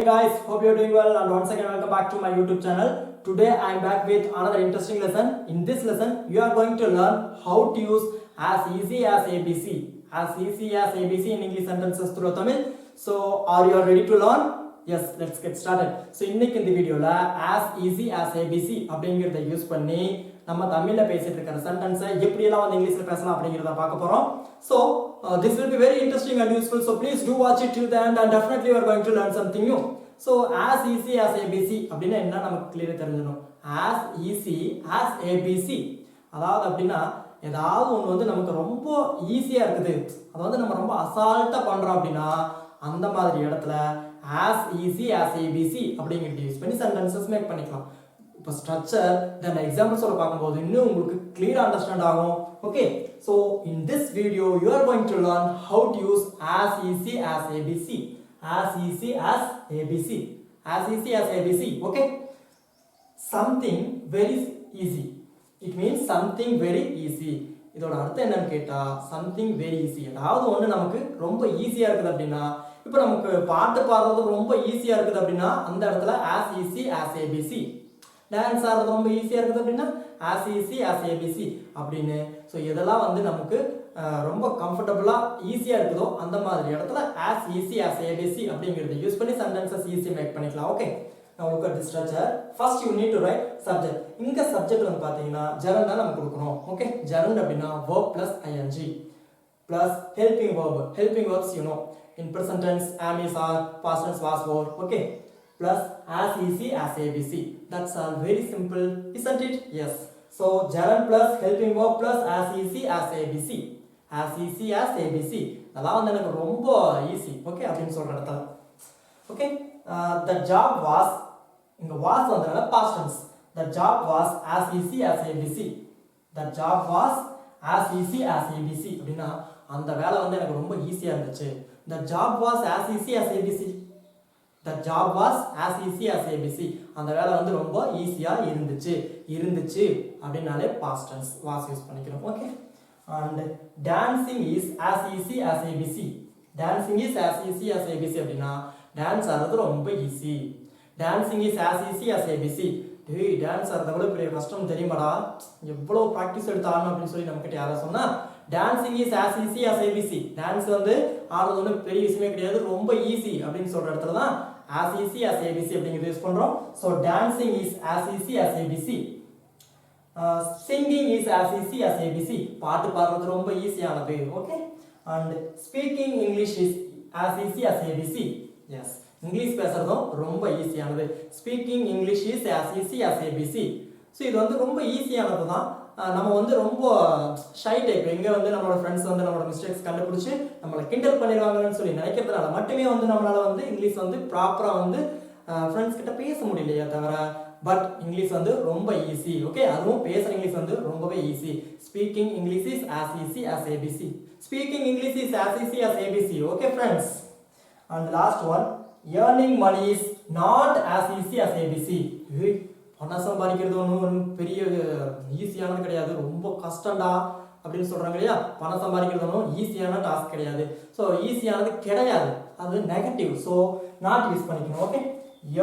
Hey guys, hope you're doing well and once again welcome back to my YouTube channel. Today I am back with another interesting lesson. In this lesson, you are going to learn how to use as easy as ABC. As easy as ABC in English sentences through Tamil. So, are you ready to learn? Yes, let's get started. So, இன்னைக்கு இந்த வீடியோல as easy as ABC அப்படிங்கறத use பண்ணி நம்ம தமிழ்ல பேசிட்டு இருக்கிற சென்டென்ஸை எப்படி எல்லாம் வந்து இங்கிலீஷ்ல பேசலாம் அப்படிங்கறத பார்க்க போறோம். So, this will be very interesting and useful. So, please do watch it till the end and definitely you are going to learn something new. So, as easy as ABC அப்படினா என்ன நமக்கு கிளியரா தெரிஞ்சிரும். As easy as ABC அதாவது அப்படினா ஏதாவது ஒன்று வந்து நமக்கு ரொம்ப ஈஸியா இருக்குது, அது வந்து நம்ம ரொம்ப அசால்ட்டா பண்றோம் அப்படினா அந்த மாதிரி இடத்துல as easy as ABC அப்படிங்கறத யூஸ் பண்ணி சென்டென்சஸ் மேக் பண்ணிக்கலாம். இப்போ ஸ்ட்ரக்சர் தென் எக்ஸாம்பிள்ஸ் சொல்ல பார்க்கும்போது இன்னும் உங்களுக்கு கிளியரா அண்டர்ஸ்டாண்ட் ஆகும். Okay, so in this video you are going to learn how to use as easy as ABC. As easy as ABC. As easy as ABC. Okay, something very easy. It means something very easy. இதோட அர்த்தம் என்னன்னு கேட்டா something very easy. அதாவது ஒன்று நமக்கு ரொம்ப ஈஸியா இருக்குது அப்படின்னா, இப்போ நமக்கு பாட்டு பாடுறது ரொம்ப ஈஸியா இருக்குது அப்படின்னா அந்த இடத்துல as easy as ABC. Dance ஆடுறது ரொம்ப ஈஸியா இருக்குது அப்படின்னா as easy as ABC அப்படின்னு. ஸோ இதெல்லாம் வந்து நமக்கு ரொம்ப கம்ஃபர்டபுளா ஈஸியா இருக்குதோ அந்த மாதிரி இடத்துல as easy as ABC அப்படிங்கறத யூஸ் பண்ணி சென்டென்சஸ் ஈஸியா மேக் பண்ணிக்கலாம். Okay, now look at this structure. First you need to write subject. இங்க சப்ஜெக்ட் வந்து பாத்தீங்கன்னா gerund தான் நம்ம கொடுக்கணும். ஓகே, gerund அப்படினா verb plus ing plus helping verb. Helping verbs you know in present tense am is are, past tense was were. Okay, plus as easy as ABC. That's all very simple, isn't it? Yes. So gerund plus helping verb plus as easy as ABC. As easy as ABC. அதெல்லாம் வந்து எனக்கு ரொம்ப easy. Okay அப்படின்னு சொல்ற இடத்துல. Okay, the job was இங்க was வந்தனால past tense. The job was as easy as ABC. The job was as easy as ABC அப்படினா அந்த வேலை வந்து எனக்கு ரொம்ப ஈஸியா இருந்துச்சு. The job was as easy as ABC. The job was as easy as ABC. அந்த வேலை வந்து ரொம்ப ஈஸியா இருந்துச்சு அப்படினாலே past tense was யூஸ் பண்ணிக்கிறோம். Okay, and dancing is as easy as ABC. Dancing is as easy as ABC அப்படினா dance ஆடுறது ரொம்ப easy. Dancing is as easy as ABC. டேய் டான்ஸ் ஆடுறது எவ்வளவு பெரிய கஷ்டம் தெரியுமாடா, எவ்வளவு பிராக்டிஸ் எடுத்து ஆடணும் அப்படின்னு சொல்லி நமக்கிட்ட யாரா சொன்னா dancing is as easy as ABC. Dance வந்து ஆடுறது ஒன்றும் பெரிய விஷயமே கிடையாது, ரொம்ப ஈஸி அப்படின்னு சொல்ற இடத்துல தான் as easy as ABC அப்படிங்கிறது யூஸ் பண்றோம். So dancing is as easy as ABC. Singing is as easy as ABC. பாட்டு பாடுறது ரொம்ப ஈஸியானது. Okay, and speaking English is as easy as ABC. Yes, English பேசுறதும் ரொம்ப ஈஸியானது. Speaking English is as easy as ABC. So இது வந்து ரொம்ப ஈஸியானது தான். நம்ம வந்து ரொம்ப ஷை டைப், எங்க வந்து நம்மளோட ஃப்ரெண்ட்ஸ் வந்து நம்மளோட மிஸ்டேக்ஸ் கண்டுபிடிச்சு நம்மளை கிண்டல் பண்ணிடுவாங்கன்னு சொல்லி நினைக்கிறதுனால மட்டுமே வந்து நம்மளால வந்து இங்கிலீஷ் வந்து ப்ராப்பரா வந்து ஃப்ரெண்ட்ஸ் கிட்ட பேச முடியலையே தவிர பட் இங்கிலீஷ் வந்து ரொம்ப ஈஸி. ஓகே, அதுவும் பேசுற இங்கிலீஷ் வந்து ரொம்பவே easy. Speaking English is as easy as ABC. Speaking English is as easy as ABC. Okay friends, and the last one, earning money is not as easy as ABC. பணம் சம்பாதிக்கிறது ஒன்றும் பெரிய ஈஸியானது கிடையாது, ரொம்ப கஷ்டம்டா அப்படின்னு சொல்றாங்க இல்லையா. பணம் சம்பாதிக்கிறது ஒன்றும் ஈஸியான டாஸ்க் கிடையாது. ஸோ ஈஸியானது கிடையாது, அது நெகட்டிவ். ஸோ நாட் யூஸ் பண்ணிக்கணும். Okay,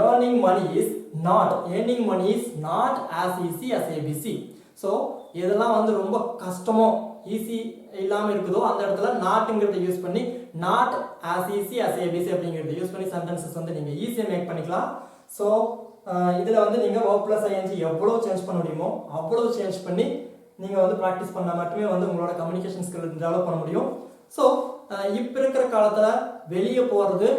earning money is not as easy as ABC. So இதெல்லாம் வந்து ரொம்ப கஷ்டமோ ஈஸி இல்லாமல் இருக்குதோ அந்த இடத்துல நாட்டுங்கிறத யூஸ் பண்ணி not as easy as ABC அப்படிங்கிறத யூஸ் பண்ணி சென்டென்சஸ் வந்து நீங்கள் ஈஸியாக மேக் பண்ணிக்கலாம். ஸோ இதில் வந்து நீங்கள் verb plus ing எவ்வளோ சேஞ்ச் பண்ண முடியுமோ அவ்வளோ சேஞ்ச் பண்ணி நீங்கள் வந்து ப்ராக்டிஸ் பண்ணால் மட்டுமே வந்து உங்களோட கம்யூனிகேஷன் ஸ்கில் டெவலப் பண்ண முடியும். ஸோ இப்போ இருக்கிற காலத்தில் வெளியே போகிறது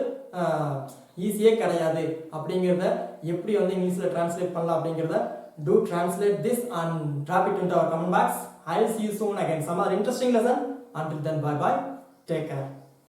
ஈஸியே கிடையாது அப்படிங்கிறத எப்படி வந்து இங்கிலீஷில் டிரான்ஸ்லேட் பண்ணலாம் அப்படிங்கிறத do translate this and drop it into our comment box. I'll see you soon again some other interesting lesson. Until then, bye bye, take care.